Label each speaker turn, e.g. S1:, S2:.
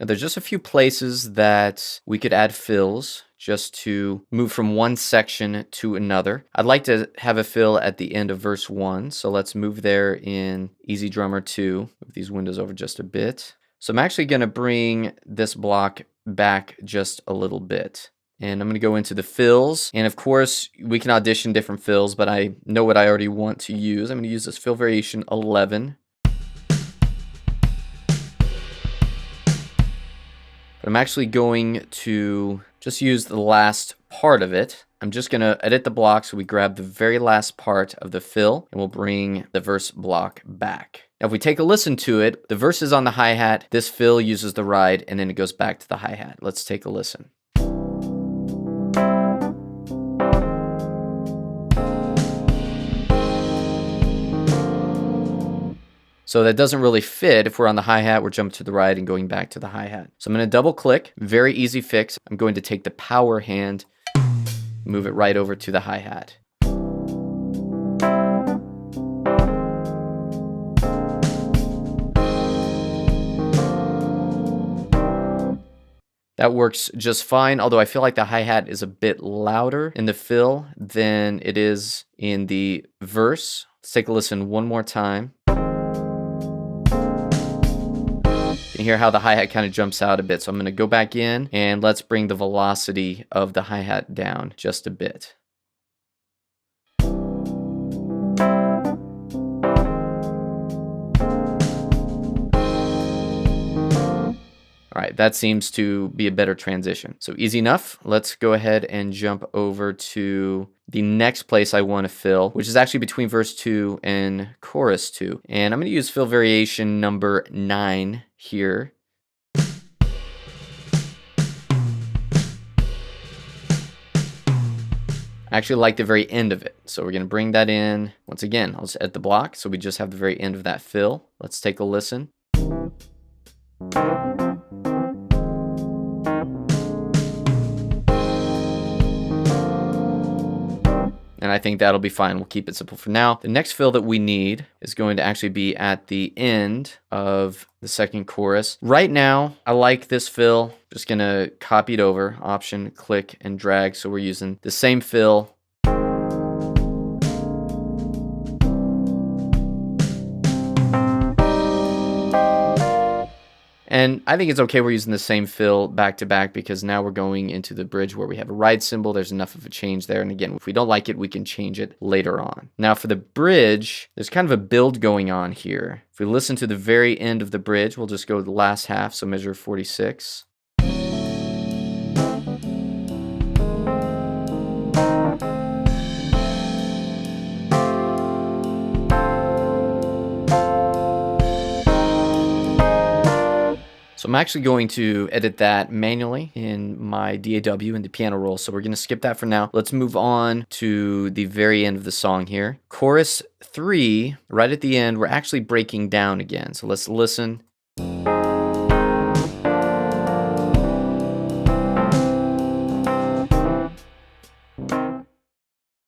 S1: Now there's just a few places that we could add fills just to move from one section to another. I'd like to have a fill at the end of verse 1, so let's move there in EZdrummer 2. Move these windows over just a bit. So I'm actually going to bring this block back just a little bit. And I'm going to go into the fills. And of course, we can audition different fills, but I know what I already want to use. I'm going to use this fill variation 11. But I'm actually going to just use the last part of it. I'm just going to edit the block so we grab the very last part of the fill and we'll bring the verse block back. Now if we take a listen to it, the verse is on the hi-hat, this fill uses the ride, and then it goes back to the hi-hat. Let's take a listen. So that doesn't really fit. If we're on the hi-hat, we're jumping to the right and going back to the hi-hat. So I'm going to double click, very easy fix. I'm going to take the power hand, move it right over to the hi-hat. That works just fine, although I feel like the hi-hat is a bit louder in the fill than it is in the verse. Let's take a listen one more time. You can hear how the hi-hat kind of jumps out a bit. So I'm going to go back in and let's bring the velocity of the hi-hat down just a bit. All right, that seems to be a better transition. So easy enough. Let's go ahead and jump over to the next place I want to fill, which is actually between verse 2 and chorus 2. And I'm going to use fill variation number 9 here. I actually like the very end of it. So we're going to bring that in. Once again, I'll just edit the block. So we just have the very end of that fill. Let's take a listen. And I think that'll be fine. We'll keep it simple for now. The next fill that we need is going to actually be at the end of the second chorus. Right now, I like this fill. Just gonna copy it over, Option, click, and drag. So we're using the same fill. And I think it's okay we're using the same fill back to back because now we're going into the bridge where we have a ride cymbal. There's enough of a change there. And again, if we don't like it, we can change it later on. Now for the bridge, there's kind of a build going on here. If we listen to the very end of the bridge, we'll just go to the last half, so measure 46. So I'm actually going to edit that manually in my DAW in the piano roll. So we're going to skip that for now. Let's move on to the very end of the song here. Chorus 3, right at the end, we're actually breaking down again. So let's listen.